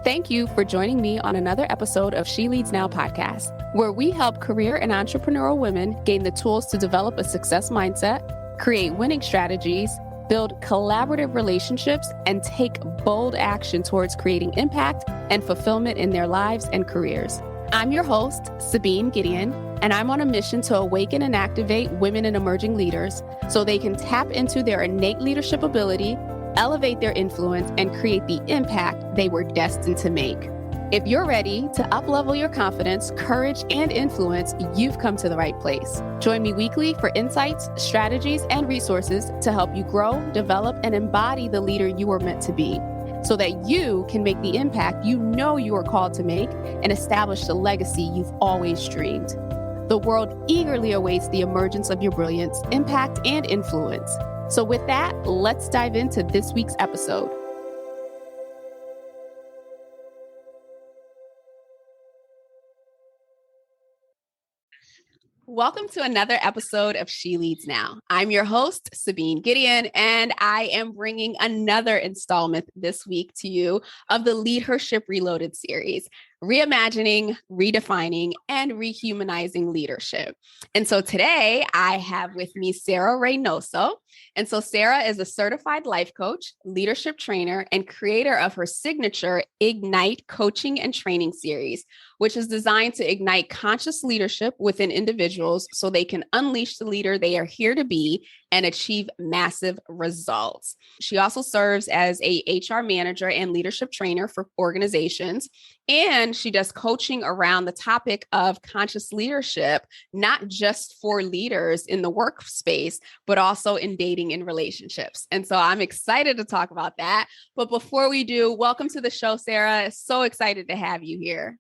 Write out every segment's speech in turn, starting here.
Thank you for joining me on another episode of She Leads Now podcast, where we help career and entrepreneurial women gain the tools to develop a success mindset, create winning strategies, build collaborative relationships, and take bold action towards creating impact and fulfillment in their lives and careers. I'm your host, Sabine Gideon, and I'm on a mission to awaken and activate women and emerging leaders so they can tap into their innate leadership ability, elevate their influence, and create the impact they were destined to make. If you're ready to uplevel your confidence, courage, and influence, you've come to the right place. Join me weekly for insights, strategies, and resources to help you grow, develop, and embody the leader you were meant to be, so that you can make the impact you know you are called to make and establish the legacy you've always dreamed. The world eagerly awaits the emergence of your brilliance, impact, and influence. So with that, let's dive into this week's episode. Welcome to another episode of She Leads Now. I'm your host, Sabine Gideon, and I am bringing another installment this week to you of the Leadhership Reloaded series, reimagining, redefining, and rehumanizing leadership. And so today I have with me Sarah Reynoso. And so Sarah is a certified life coach, leadership trainer, and creator of her signature Ignite coaching and training series, which is designed to ignite conscious leadership within individuals so they can unleash the leader they are here to be and achieve massive results. She also serves as a HR manager and leadership trainer for organizations, and she does coaching around the topic of conscious leadership, not just for leaders in the workspace, but also in dating and relationships. And so I'm excited to talk about that. But before we do, welcome to the show, Sarah. So excited to have you here.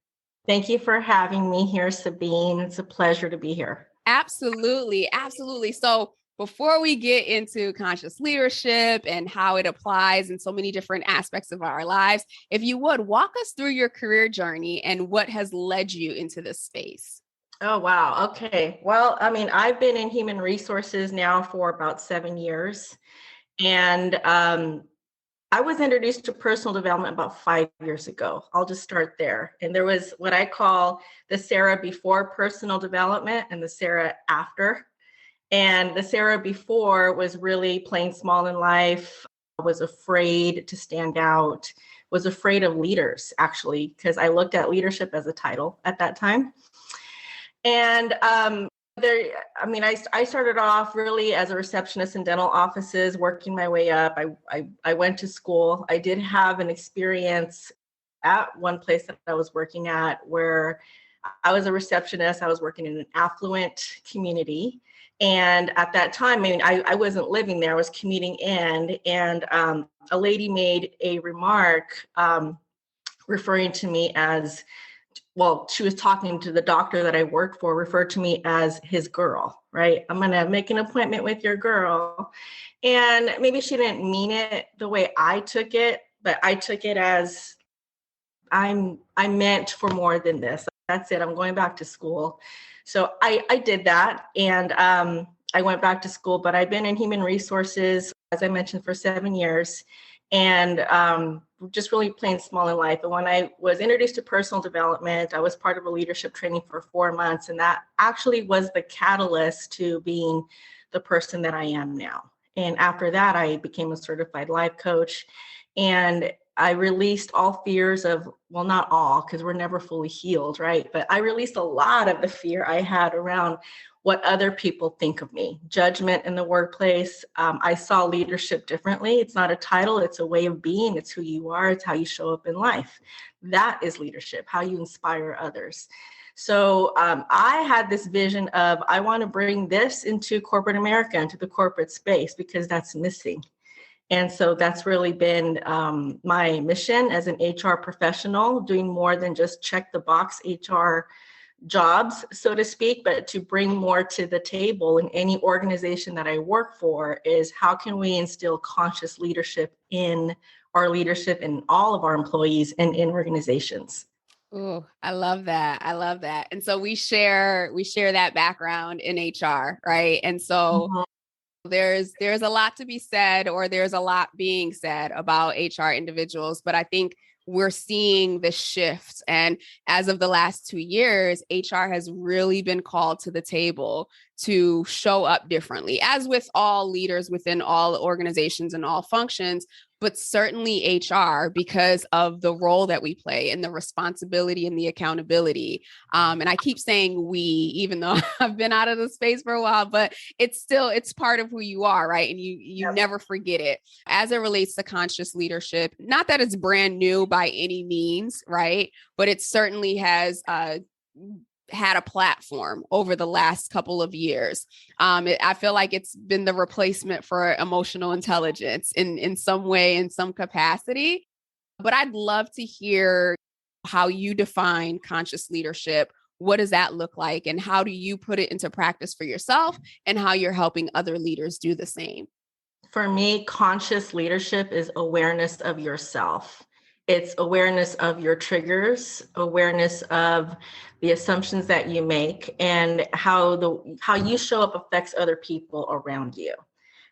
Thank you for having me here, Sabine. It's a pleasure to be here. Absolutely. Absolutely. So before we get into conscious leadership and how it applies in so many different aspects of our lives, if you would walk us through your career journey and what has led you into this space. Oh, wow. Okay. Well, I've been in human resources now for about 7 years. And I was introduced to personal development about 5 years ago. I'll just start there. And there was what I call the Sarah before personal development and the Sarah after. And the Sarah before was really playing small in life, was afraid to stand out, was afraid of leaders, actually, because I looked at leadership as a title at that time. And I started off really as a receptionist in dental offices, working my way up. I went to school. I did have an experience at one place that I was working at where I was a receptionist. I was working in an affluent community. And at that time, I wasn't living there. I was commuting in. And a lady made a remark referring to me as, well, she was talking to the doctor that I worked for, referred to me as his girl, right? I'm going to make an appointment with your girl. And maybe she didn't mean it the way I took it, but I took it as I'm meant for more than this. That's it. I'm going back to school. So I did that. And I went back to school, but I've been in human resources, as I mentioned, for 7 years. And just really playing small in life. And when I was introduced to personal development, I was part of a leadership training for 4 months. And that actually was the catalyst to being the person that I am now. And after that, I became a certified life coach. And I released all fears of, well, not all, because we're never fully healed, right? But I released a lot of the fear I had around what other people think of me. Judgment in the workplace. I saw leadership differently. It's not a title, it's a way of being. It's who you are. It's how you show up in life. That is leadership, how you inspire others. So I had this vision of, I want to bring this into corporate America, into the corporate space, because that's missing. And so that's really been my mission as an HR professional, doing more than just check the box HR jobs, so to speak, but to bring more to the table in any organization that I work for is how can we instill conscious leadership in our leadership and all of our employees and in organizations. Oh, I love that. I love that. And so we share that background in HR, right? And so There's a lot to be said, or there's a lot being said about HR individuals, but I think we're seeing the shift. And as of the last 2 years, HR has really been called to the table to show up differently, as with all leaders within all organizations and all functions, but certainly HR, because of the role that we play and the responsibility and the accountability. And I keep saying we, even though I've been out of the space for a while, but it's part of who you are, right? And you never forget it. As it relates to conscious leadership, not that it's brand new by any means, right? But it certainly has had a platform over the last couple of years. I feel like it's been the replacement for emotional intelligence in some way, in some capacity. But I'd love to hear how you define conscious leadership. What does that look like? And how do you put it into practice for yourself, and how you're helping other leaders do the same? For me, conscious leadership is awareness of yourself. It's awareness of your triggers, awareness of the assumptions that you make, and how you show up affects other people around you,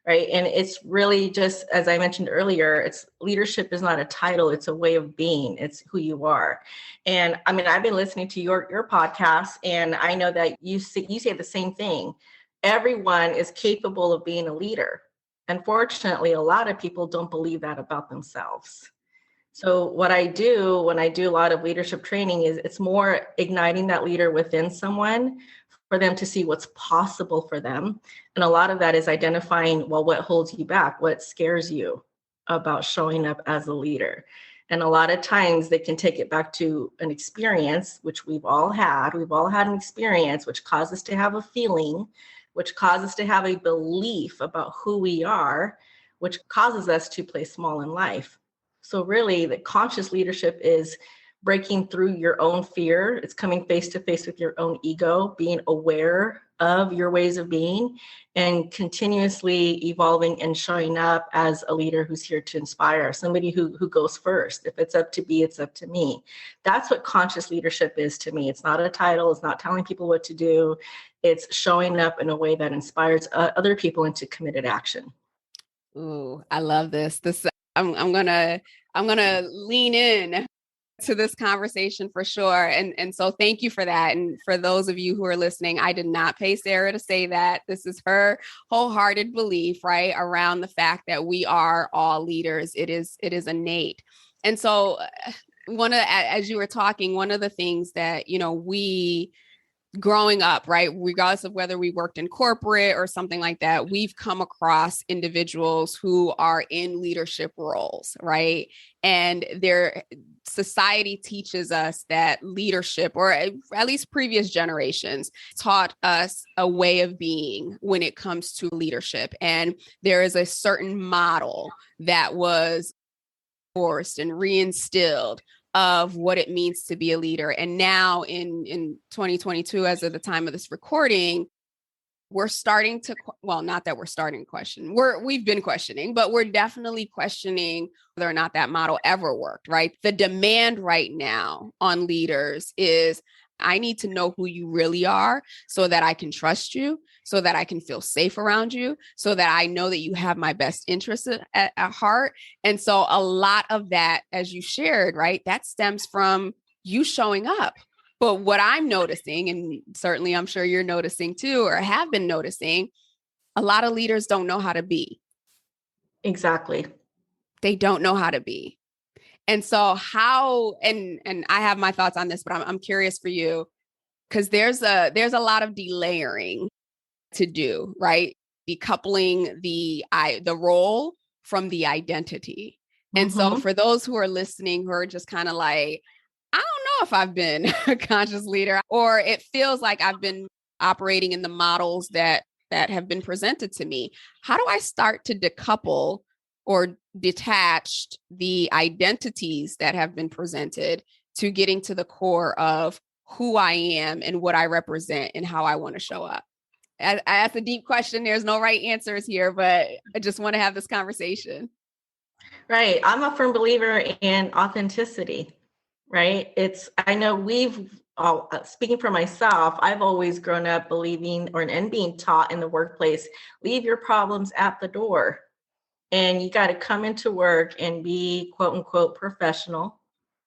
right? And it's really just, as I mentioned earlier, it's leadership is not a title, it's a way of being, it's who you are. And I mean, I've been listening to your podcast, and I know that you say the same thing. Everyone is capable of being a leader. Unfortunately, a lot of people don't believe that about themselves. So what I do when I do a lot of leadership training is it's more igniting that leader within someone for them to see what's possible for them. And a lot of that is identifying, well, what holds you back? What scares you about showing up as a leader? And a lot of times they can take it back to an experience, which we've all had. We've all had an experience which caused us to have a feeling, which causes us to have a belief about who we are, which causes us to play small in life. So really, the conscious leadership is breaking through your own fear. It's coming face to face with your own ego, being aware of your ways of being, and continuously evolving and showing up as a leader who's here to inspire, somebody who goes first. If it's up to be, it's up to me. That's what conscious leadership is to me. It's not a title. It's not telling people what to do. It's showing up in a way that inspires other people into committed action. Ooh, I love this. I'm gonna lean in to this conversation for sure. And so thank you for that. And for those of you who are listening, I did not pay Sarah to say that. This is her wholehearted belief, right, around the fact that we are all leaders. It is innate. And so as you were talking, one of the things that, we growing up, right, regardless of whether we worked in corporate or something like that, we've come across individuals who are in leadership roles, right? And their society teaches us that leadership, or at least previous generations, taught us a way of being when it comes to leadership. And there is a certain model that was forced and reinstilled of what it means to be a leader. And now in 2022, as of the time of this recording, we're starting to, well, not that we're starting to question, we've been questioning, but we're definitely questioning whether or not that model ever worked, right? The demand right now on leaders is, I need to know who you really are so that I can trust you, so that I can feel safe around you, so that I know that you have my best interests at heart. And so a lot of that, as you shared, right, that stems from you showing up. But what I'm noticing, and certainly I'm sure you're noticing too, or have been noticing, a lot of leaders don't know how to be. Exactly. They don't know how to be. And so how, and I have my thoughts on this, but I'm curious for you, because there's a lot of delayering to do, right? Decoupling the role from the identity. And so for those who are listening, who are just kind of like, I don't know if I've been a conscious leader, or it feels like I've been operating in the models that have been presented to me. How do I start to decouple or detach the identities that have been presented to getting to the core of who I am and what I represent and how I want to show up? I asked a deep question. There's no right answers here, but I just want to have this conversation. Right. I'm a firm believer in authenticity, right? I know speaking for myself, I've always grown up believing and being taught in the workplace, leave your problems at the door. And you got to come into work and be quote unquote professional,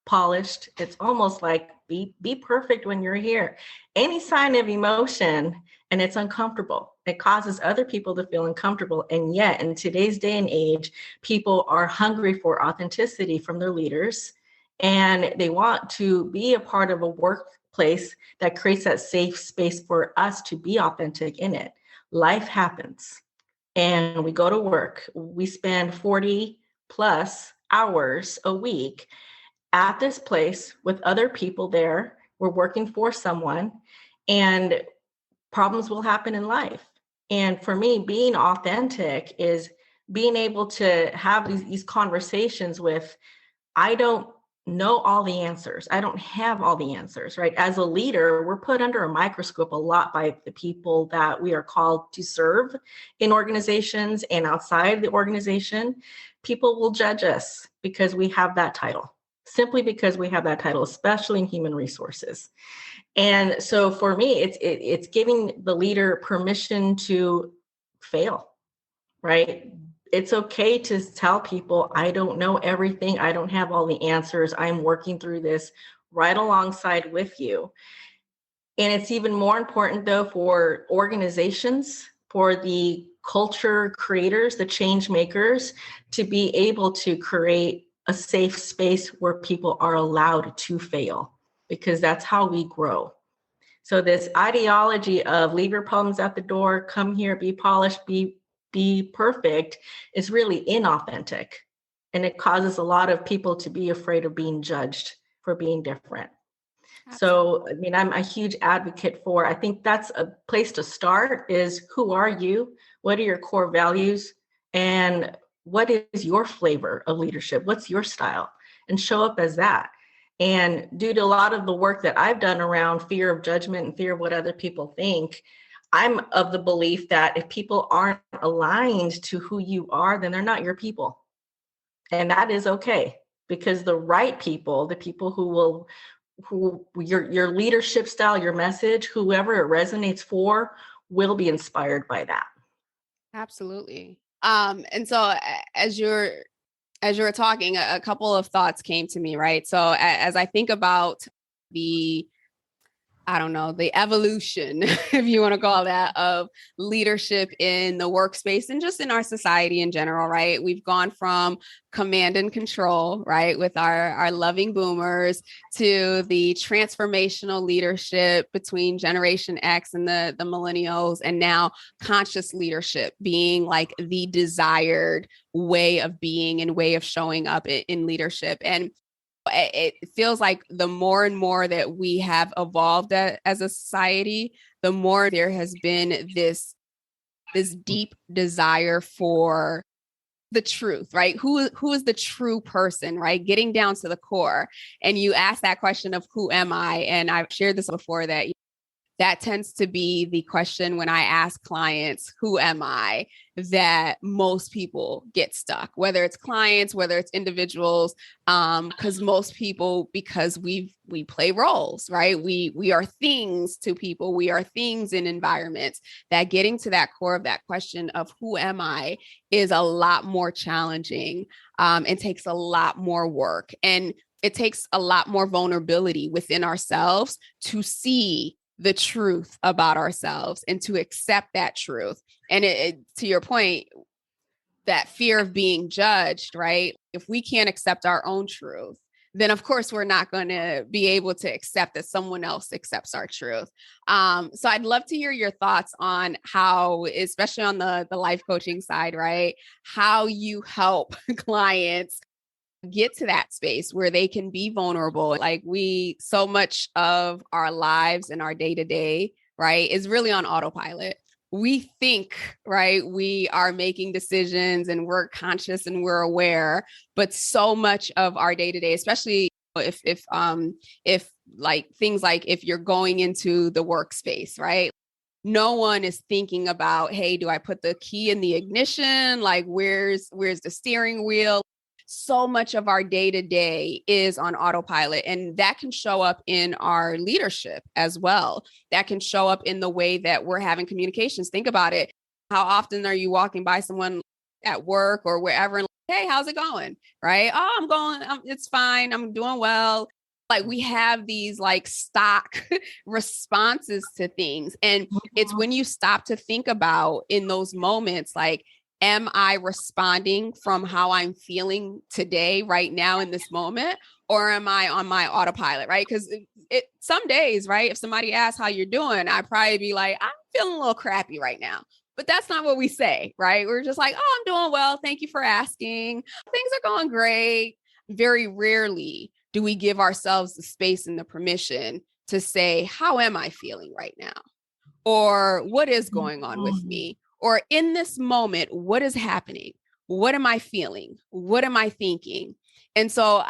polished. It's almost like be perfect when you're here. Any sign of emotion and it's uncomfortable. It causes other people to feel uncomfortable. And yet in today's day and age, people are hungry for authenticity from their leaders. And they want to be a part of a workplace that creates that safe space for us to be authentic in it. Life happens and we go to work. We spend 40 plus hours a week at this place with other people there. We're working for someone, and problems will happen in life. And for me, being authentic is being able to have these conversations with, I don't know all the answers. I don't have all the answers, right? As a leader, we're put under a microscope a lot by the people that we are called to serve in organizations and outside the organization. People will judge us because we have that title, simply because we have that title, especially in human resources. And so for me, it's giving the leader permission to fail, right? It's okay to tell people, I don't know everything. I don't have all the answers. I'm working through this right alongside with you. And it's even more important, though, for organizations, for the culture creators, the change makers, to be able to create a safe space where people are allowed to fail, because that's how we grow. So this ideology of leave your problems at the door, come here, be polished, be perfect is really inauthentic. And it causes a lot of people to be afraid of being judged for being different. Absolutely. So, I mean, I'm a huge advocate for, I think that's a place to start is, who are you? What are your core values? And what is your flavor of leadership? What's your style? And show up as that. And due to a lot of the work that I've done around fear of judgment and fear of what other people think, I'm of the belief that if people aren't aligned to who you are, then they're not your people. And that is okay, because the right people, the people who your leadership style, your message, whoever it resonates for, will be inspired by that. Absolutely. And so as you were talking, a couple of thoughts came to me, right? So as I think about the evolution, if you want to call that, of leadership in the workspace and just in our society in general, right? We've gone from command and control, right, with our loving boomers, to the transformational leadership between Generation X and the millennials, and now conscious leadership being like the desired way of being and way of showing up in leadership. And it feels like the more and more that we have evolved as a society, the more there has been this deep desire for the truth, right? Who is the true person, right? Getting down to the core. And you ask that question of who am I? And I've shared this before, that tends to be the question when I ask clients, who am I, that most people get stuck, whether it's clients, whether it's individuals, because most people, because we play roles, right? We are things to people. We are things in environments. That getting to that core of that question of who am I is a lot more challenging, and takes a lot more work. And it takes a lot more vulnerability within ourselves to see the truth about ourselves and to accept that truth. And to your point, that fear of being judged, right? If we can't accept our own truth, then of course we're not going to be able to accept that someone else accepts our truth. So I'd love to hear your thoughts on how, especially on the life coaching side, right? How you help clients get to that space where they can be vulnerable. Like so much of our lives and our day-to-day, right, is really on autopilot. We think, right, we are making decisions and we're conscious and we're aware, but so much of our day-to-day, especially if like things like if you're going into the workspace, right? No one is thinking about, hey, do I put the key in the ignition? Like, where's the steering wheel? so much of our day to day is on autopilot. And that can show up in our leadership as well. That can show up in the way that we're having communications. Think about it. How often are you walking by someone at work or wherever and like, hey, how's it going? Right? Oh, it's fine. I'm doing well. Like we have these like stock responses to things. And it's when you stop to think about in those moments, like, am I responding from how I'm feeling today, right now in this moment? Or am I on my autopilot, right? Because some days, right, if somebody asks how you're doing, I'd probably be like, I'm feeling a little crappy right now. But that's not what we say, right? We're just like, oh, I'm doing well. Thank you for asking. Things are going great. Very rarely do we give ourselves the space and the permission to say, how am I feeling right now? Or what is going on with me? Or in this moment, what is happening? What am I feeling? What am I thinking? And so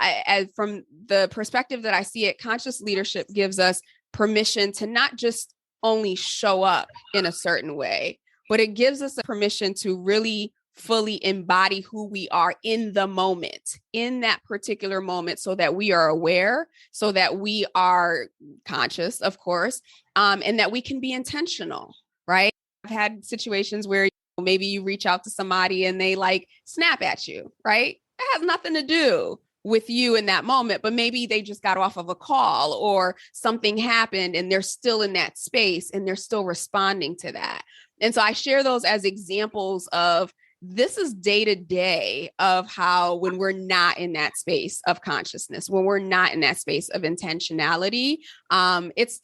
from the perspective that I see it, conscious leadership gives us permission to not just only show up in a certain way, but it gives us a permission to really fully embody who we are in the moment, in that particular moment, so that we are aware, so that we are conscious, of course, and that we can be intentional, right? I've had situations where maybe you reach out to somebody and they like snap at you, right? It has nothing to do with you in that moment, but maybe they just got off of a call or something happened and they're still in that space and they're still responding to that. And so I share those as examples of this is day to day of how when we're not in that space of consciousness, when we're not in that space of intentionality, it's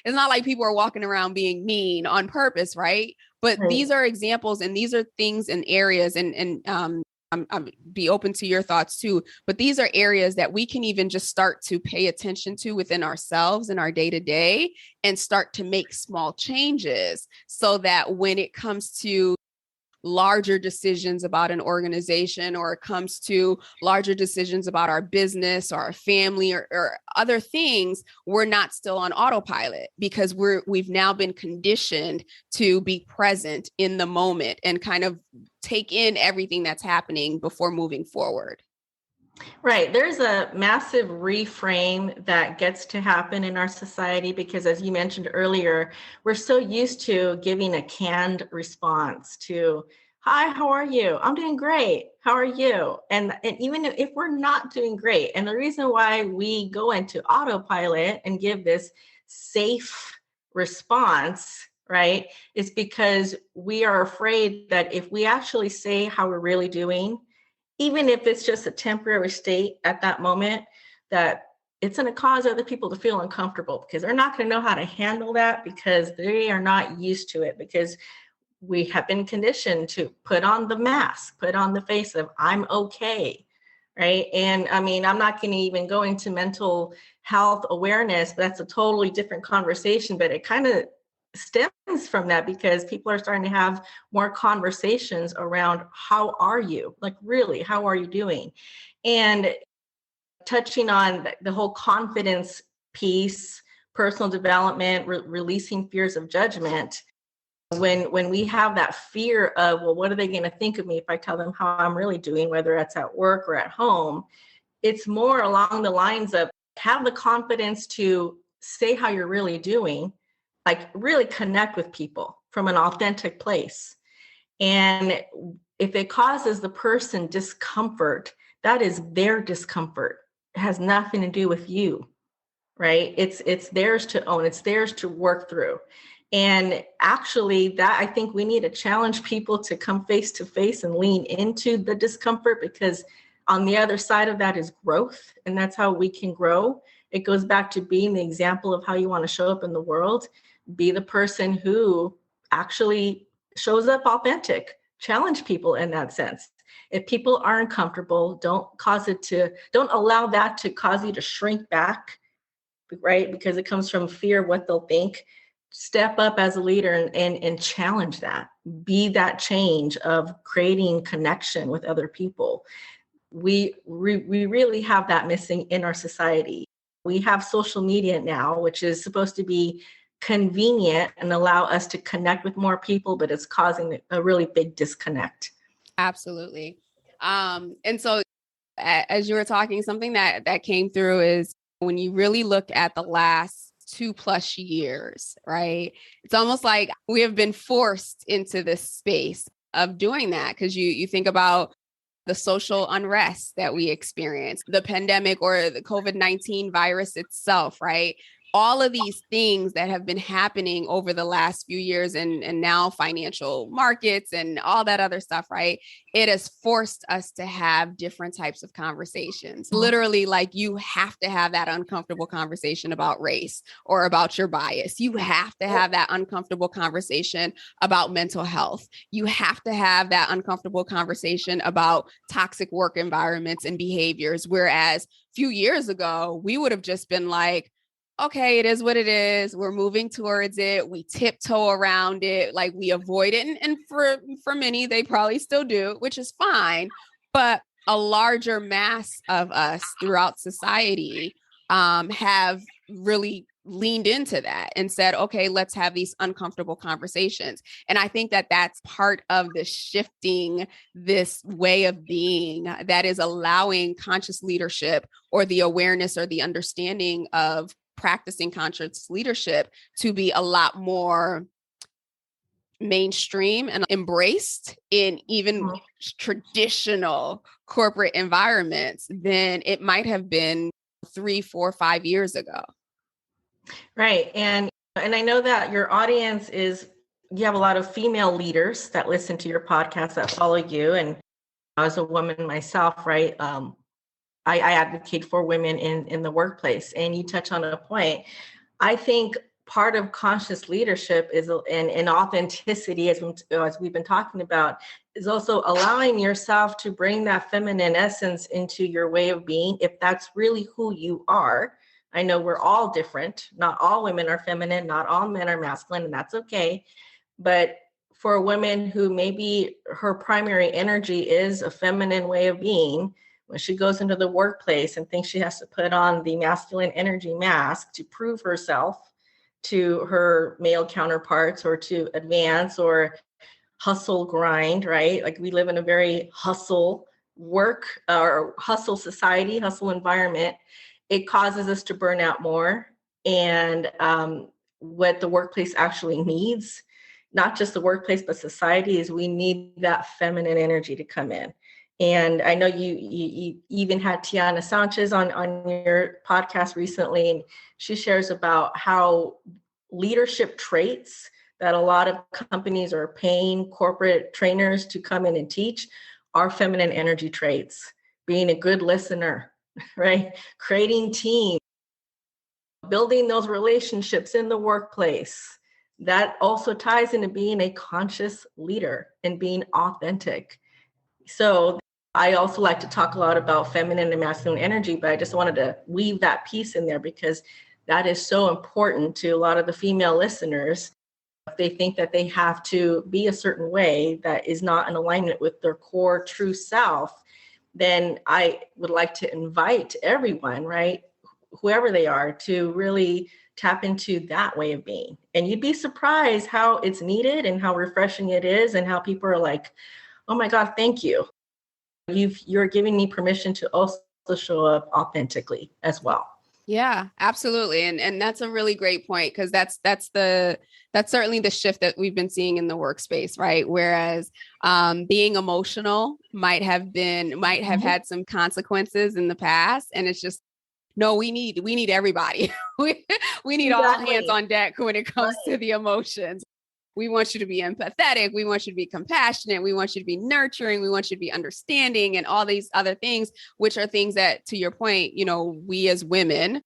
not like people are walking around being mean on purpose, right? But these are examples and these are things and areas and I'm be open to your thoughts too, but these are areas that we can even just start to pay attention to within ourselves in our day to day and start to make small changes so that when it comes to larger decisions about an organization or it comes to larger decisions about our business or our family or other things, we're not still on autopilot because we've now been conditioned to be present in the moment and kind of take in everything that's happening before moving forward. Right. There's a massive reframe that gets to happen in our society because, as you mentioned earlier, we're so used to giving a canned response to, hi, how are you? I'm doing great. How are you? And even if we're not doing great, and the reason why we go into autopilot and give this safe response, right, is because we are afraid that if we actually say how we're really doing, even if it's just a temporary state at that moment, that it's going to cause other people to feel uncomfortable because they're not going to know how to handle that because they are not used to it, because we have been conditioned to put on the mask, put on the face of I'm okay, right? And I mean, I'm not going to even go into mental health awareness. That's a totally different conversation, but it kind of stems from that because people are starting to have more conversations around how are you, like really, how are you doing? And touching on the whole confidence piece, personal development, releasing fears of judgment. When we have that fear of, well, what are they going to think of me if I tell them how I'm really doing, whether it's at work or at home, it's more along the lines of have the confidence to say how you're really doing, like really connect with people from an authentic place. And if it causes the person discomfort, that is their discomfort. It has nothing to do with you, right? It's theirs to own. It's theirs to work through. And actually, that I think we need to challenge people to come face to face and lean into the discomfort, because on the other side of that is growth. And that's how we can grow. It goes back to being the example of how you want to show up in the world. Be the person who actually shows up authentic. Challenge people in that sense. If people aren't comfortable, don't allow that to cause you to shrink back, right? Because it comes from fear of what they'll think. Step up as a leader and challenge that. Be that change of creating connection with other people. We really have that missing in our society. We have social media now, which is supposed to be convenient and allow us to connect with more people, but it's causing a really big disconnect. Absolutely. And so As you were talking, something that came through is when you really look at the last 2+ years, right? It's almost like we have been forced into this space of doing that, because you think about the social unrest that we experience, the pandemic or the COVID-19 virus itself, right? All of these things that have been happening over the last few years, and now financial markets and all that other stuff, right? It has forced us to have different types of conversations. Literally, like, you have to have that uncomfortable conversation about race or about your bias. You have to have that uncomfortable conversation about mental health. You have to have that uncomfortable conversation about toxic work environments and behaviors. Whereas a few years ago, we would have just been like, okay, it is what it is. We're moving towards it. We tiptoe around it, like we avoid it. And for many, they probably still do, which is fine. But a larger mass of us throughout society have really leaned into that and said, okay, let's have these uncomfortable conversations. And I think that that's part of the shifting this way of being that is allowing conscious leadership, or the awareness or the understanding of practicing conscious leadership, to be a lot more mainstream and embraced in even traditional corporate environments than it might have been 3, 4, 5 years ago. Right. And I know that your audience is, you have a lot of female leaders that listen to your podcast, that follow you. And as a woman myself, right, I advocate for women in the workplace. And you touch on a point. I think part of conscious leadership is, and authenticity, as we've been talking about, is also allowing yourself to bring that feminine essence into your way of being, if that's really who you are. I know we're all different. Not all women are feminine, not all men are masculine, and that's okay. But for a woman who maybe her primary energy is a feminine way of being, when she goes into the workplace and thinks she has to put on the masculine energy mask to prove herself to her male counterparts, or to advance, or hustle grind, right? Like, we live in a very hustle work or hustle society, hustle environment. It causes us to burn out more. And what the workplace actually needs, not just the workplace, but society, is we need that feminine energy to come in. And I know you even had Tiana Sanchez on your podcast recently, and she shares about how leadership traits that a lot of companies are paying corporate trainers to come in and teach are feminine energy traits. Being a good listener, right? Creating teams, building those relationships in the workplace. That also ties into being a conscious leader and being authentic. So I also like to talk a lot about feminine and masculine energy, but I just wanted to weave that piece in there because that is so important to a lot of the female listeners. If they think that they have to be a certain way that is not in alignment with their core true self, then I would like to invite everyone, right, whoever they are, to really tap into that way of being. And you'd be surprised how it's needed and how refreshing it is, and how people are like, oh my God, thank you. You're giving me permission to also show up authentically as well. Yeah, absolutely. And that's a really great point, because that's certainly the shift that we've been seeing in the workspace, right? Whereas being emotional might have had some consequences in the past. And it's just, no, we need everybody. we need all hands on deck when it comes to the emotions. We want you to be empathetic. We want you to be compassionate. We want you to be nurturing. We want you to be understanding, and all these other things, which are things that, to your point, we as women,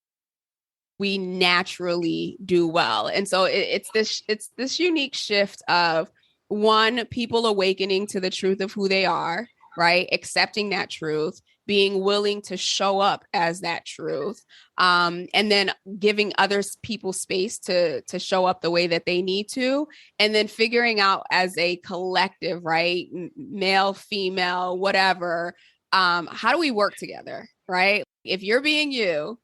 we naturally do well. And so it's this unique shift of, one, people awakening to the truth of who they are, right? Accepting that truth, being willing to show up as that truth, and then giving people space to show up the way that they need to, and then figuring out as a collective, right? Male, female, whatever, how do we work together, right? If you're being you,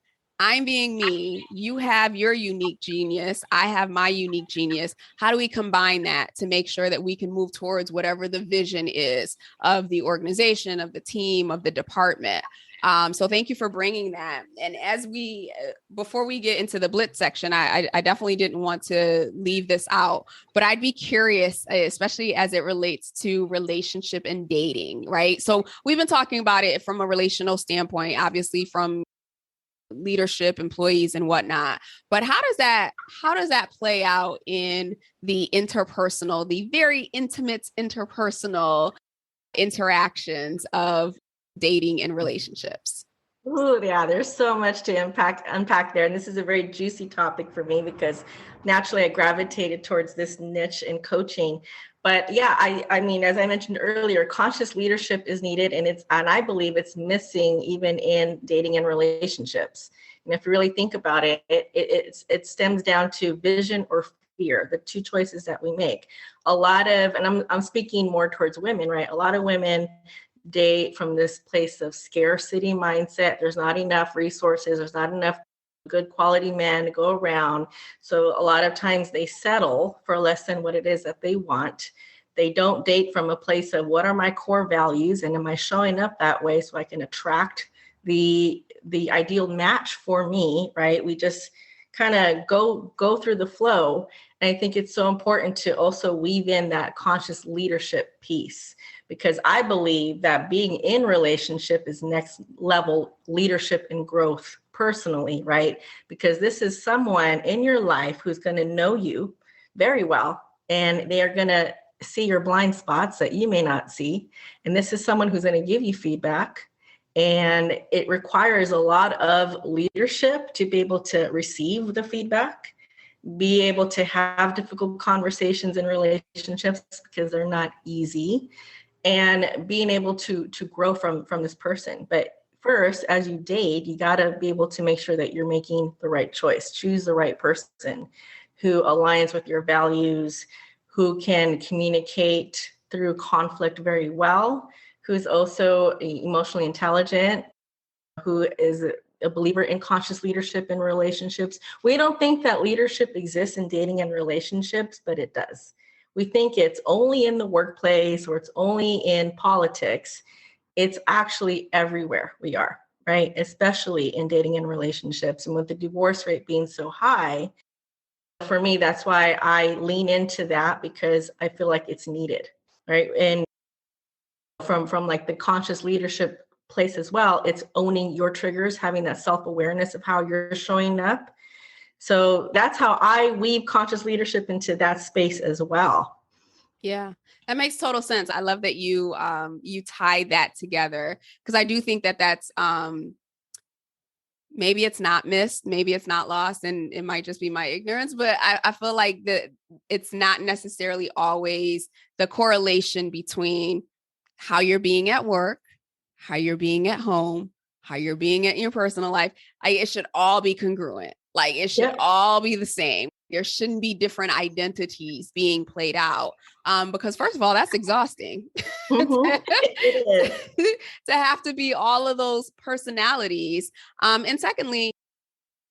I'm being me, you have your unique genius, I have my unique genius. How do we combine that to make sure that we can move towards whatever the vision is of the organization, of the team, of the department? So thank you for bringing that. And before we get into the Blitz section, I definitely didn't want to leave this out, but I'd be curious, especially as it relates to relationship and dating, right? So we've been talking about it from a relational standpoint, obviously from leadership, employees, and whatnot. But how does that play out in the interpersonal, the very intimate interpersonal interactions of dating and relationships? Ooh, yeah, there's so much to unpack there. And this is a very juicy topic for me because naturally I gravitated towards this niche in coaching. But yeah, I mean, as I mentioned earlier, conscious leadership is needed, and I believe it's missing even in dating and relationships. And if you really think about it, it stems down to vision or fear, the two choices that we make. And I'm speaking more towards women, right? A lot of women date from this place of scarcity mindset. There's not enough resources, there's not enough good quality men to go around. So a lot of times they settle for less than what it is that they want. They don't date from a place of what are my core values and am I showing up that way so I can attract the ideal match for me, right? We just kind of go through the flow. And I think it's so important to also weave in that conscious leadership piece, because I believe that being in relationship is next level leadership and growth personally, right? Because this is someone in your life who's going to know you very well, and they are going to see your blind spots that you may not see. And this is someone who's going to give you feedback. And it requires a lot of leadership to be able to receive the feedback, be able to have difficult conversations in relationships because they're not easy, and being able to grow from this person. But first, as you date, you got to be able to make sure that you're making the right choice. Choose the right person who aligns with your values, who can communicate through conflict very well, who's also emotionally intelligent, who is a believer in conscious leadership in relationships. We don't think that leadership exists in dating and relationships, but it does. We think it's only in the workplace or it's only in politics. It's actually everywhere we are, right? Especially in dating and relationships. And with the divorce rate being so high, for me, that's why I lean into that, because I feel like it's needed, right? And from like the conscious leadership place as well, it's owning your triggers, having that self-awareness of how you're showing up. So that's how I weave conscious leadership into that space as well. Yeah, that makes total sense. I love that you tie that together, because I do think that that's maybe it's not missed, maybe it's not lost, and it might just be my ignorance, but I feel like that it's not necessarily always the correlation between how you're being at work, how you're being at home, how you're being in your personal life. It should all be congruent. Like it should all be the same. There shouldn't be different identities being played out. Because first of all, that's exhausting. Mm-hmm. It is. To have to be all of those personalities. And secondly,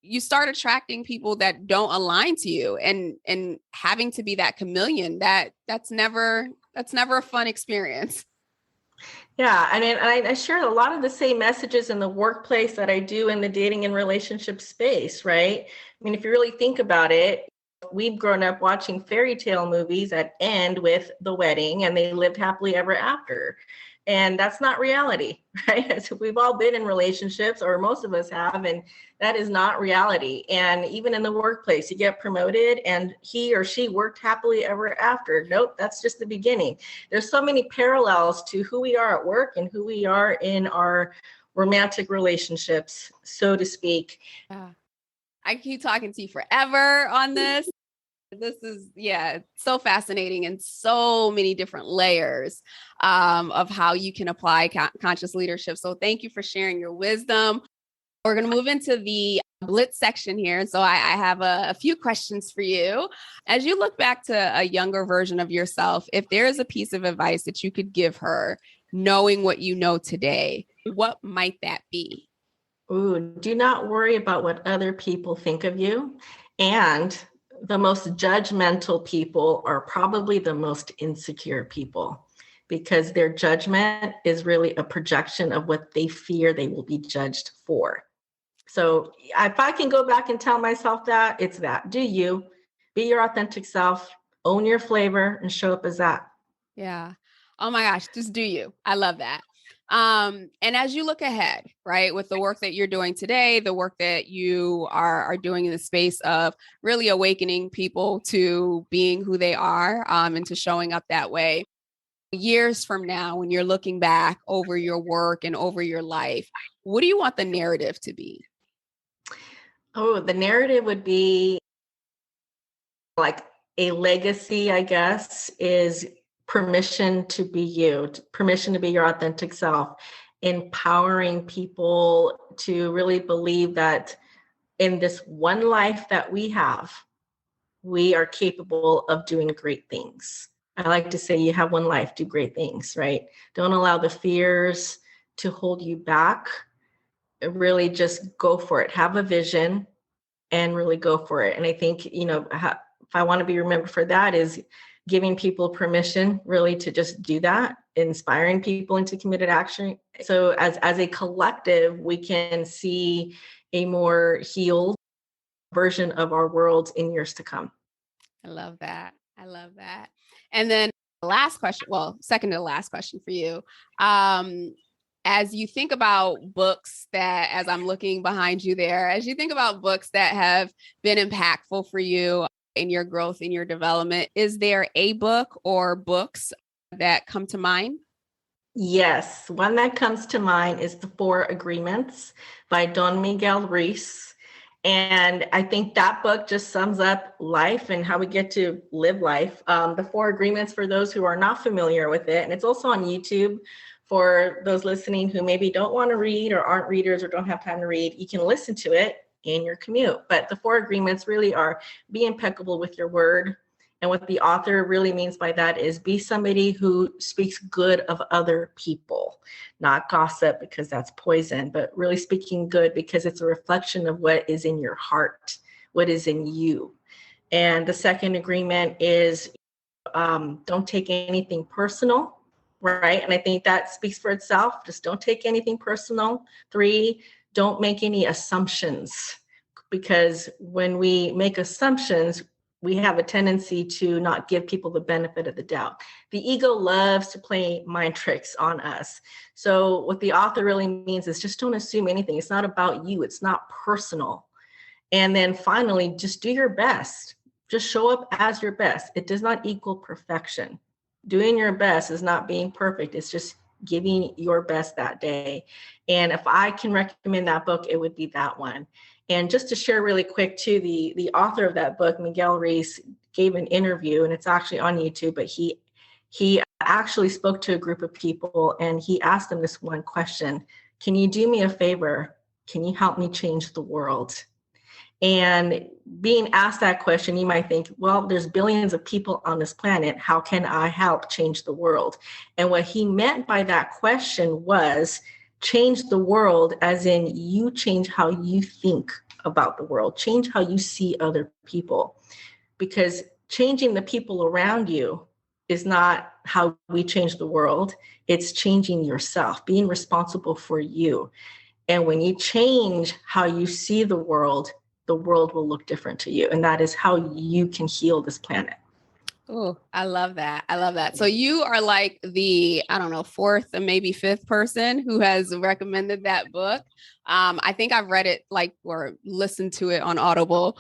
you start attracting people that don't align to you, and having to be that chameleon, that's never a fun experience. Yeah, I mean, I share a lot of the same messages in the workplace that I do in the dating and relationship space, right? I mean, if you really think about it, we've grown up watching fairy tale movies that end with the wedding and they lived happily ever after. And that's not reality, right? So we've all been in relationships, or most of us have, and that is not reality. And even in the workplace, you get promoted and he or she worked happily ever after. Nope, that's just the beginning. There's so many parallels to who we are at work and who we are in our romantic relationships, so to speak. I keep talking to you forever on this. This is, so fascinating, and so many different layers of how you can apply conscious leadership. So thank you for sharing your wisdom. We're going to move into the Blitz section here. So I have a few questions for you. As you look back to a younger version of yourself, if there is a piece of advice that you could give her, knowing what you know today, what might that be? Ooh, do not worry about what other people think of you. And the most judgmental people are probably the most insecure people because their judgment is really a projection of what they fear they will be judged for. So if I can go back and tell myself that, it's that. Do you be your authentic self, own your flavor, and show up as that. Yeah. Oh my gosh, just do you. I love that. And as you look ahead, right, with the work that you're doing today, the work that you are doing in the space of really awakening people to being who they are, and to showing up that way, years from now, when you're looking back over your work and over your life, what do you want the narrative to be? Oh, the narrative would be like a legacy, I guess, is permission to be you, permission to be your authentic self, empowering people to really believe that in this one life that we have, we are capable of doing great things. I like to say you have one life, do great things, right? Don't allow the fears to hold you back. Really just go for it. Have a vision and really go for it. And I think, if I want to be remembered for that is giving people permission really to just do that, inspiring people into committed action. So as a collective, we can see a more healed version of our world in years to come. I love that. I love that. And then last question, well, second to last question for you. As you think about books that, as I'm looking behind you there, as you think about books that have been impactful for you in your growth, in your development, is there a book or books that come to mind? Yes, one that comes to mind is The Four Agreements by Don Miguel Ruiz. And I think that book just sums up life and how we get to live life. The Four Agreements, for those who are not familiar with it, and it's also on YouTube for those listening who maybe don't want to read or aren't readers or don't have time to read, you can listen to it in your commute. But the Four Agreements really are: be impeccable with your word. And what the author really means by that is be somebody who speaks good of other people, not gossip because that's poison, but really speaking good because it's a reflection of what is in your heart, what is in you. And the second agreement is don't take anything personal, right? And I think that speaks for itself. Just don't take anything personal. 3, don't make any assumptions, because when we make assumptions, we have a tendency to not give people the benefit of the doubt. The ego loves to play mind tricks on us. So what the author really means is just don't assume anything. It's not about you. It's not personal. And then finally, just do your best. Just show up as your best. It does not equal perfection. Doing your best is not being perfect. It's just giving your best that day. And if I can recommend that book, it would be that one. And just to share really quick too, the author of that book, Miguel Ruiz, gave an interview, and it's actually on YouTube, but he actually spoke to a group of people and he asked them this one question: can you do me a favor? Can you help me change the world? And being asked that question, you might think, well, there's billions of people on this planet. How can I help change the world? And what he meant by that question was change the world as in you change how you think about the world, change how you see other people. Because changing the people around you is not how we change the world. It's changing yourself, being responsible for you. And when you change how you see the world will look different to you. And that is how you can heal this planet. Oh, I love that. I love that. So you are like the, I don't know, fourth and maybe fifth person who has recommended that book. I think I've read it or listened to it on Audible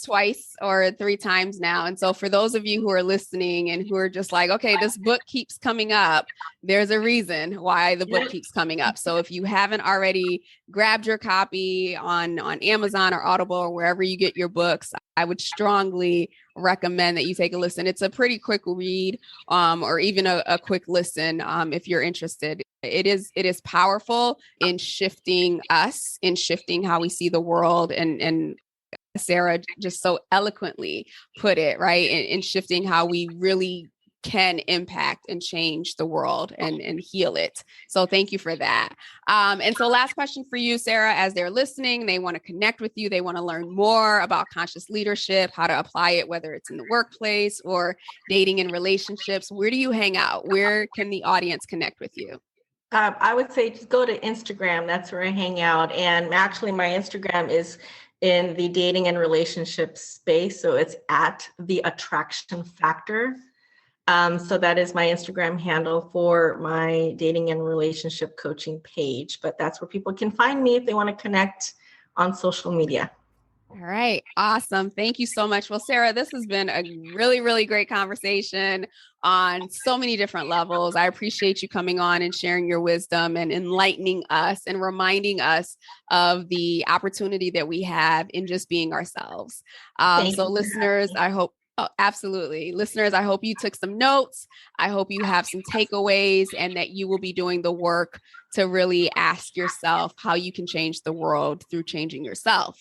twice or 3 times now. And so for those of you who are listening and who are just like, okay, this book keeps coming up, there's a reason why the book keeps coming up. So if you haven't already grabbed your copy on Amazon or Audible or wherever you get your books, I would strongly recommend that you take a listen. It's a pretty quick read, or even a quick listen, if you're interested. It is powerful in shifting us, in shifting how we see the world, and Sarah just so eloquently put it, right? In shifting how we really can impact and change the world and heal it. So thank you for that. And so last question for you, Sarah, as they're listening, they want to connect with you. They want to learn more about conscious leadership, how to apply it, whether it's in the workplace or dating and relationships. Where do you hang out? Where can the audience connect with you? I would say just go to Instagram. That's where I hang out. And actually my Instagram is in the dating and relationship space. So it's at The Attraction Factor. So that is my Instagram handle for my dating and relationship coaching page. But that's where people can find me if they want to connect on social media. All right. Awesome. Thank you so much. Well, Sarah, this has been a really, really great conversation on so many different levels. I appreciate you coming on and sharing your wisdom and enlightening us and reminding us of the opportunity that we have in just being ourselves. So listeners, I hope absolutely. Listeners, I hope you took some notes. I hope you have some takeaways and that you will be doing the work to really ask yourself how you can change the world through changing yourself.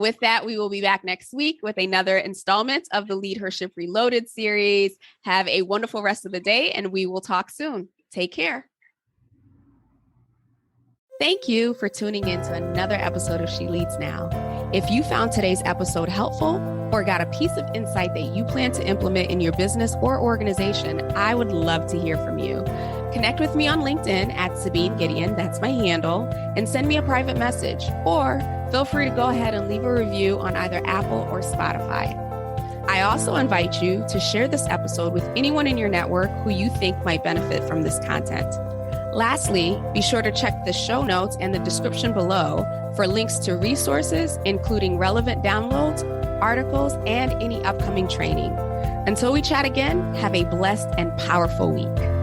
With that, we will be back next week with another installment of the Leadhership Reloaded series. Have a wonderful rest of the day, and we will talk soon. Take care. Thank you for tuning in to another episode of She Leads Now. If you found today's episode helpful or got a piece of insight that you plan to implement in your business or organization, I would love to hear from you. Connect with me on LinkedIn at Sabine Gideon, that's my handle, and send me a private message. Or feel free to go ahead and leave a review on either Apple or Spotify. I also invite you to share this episode with anyone in your network who you think might benefit from this content. Lastly, be sure to check the show notes and the description below for links to resources, including relevant downloads, articles, and any upcoming training. Until we chat again, have a blessed and powerful week.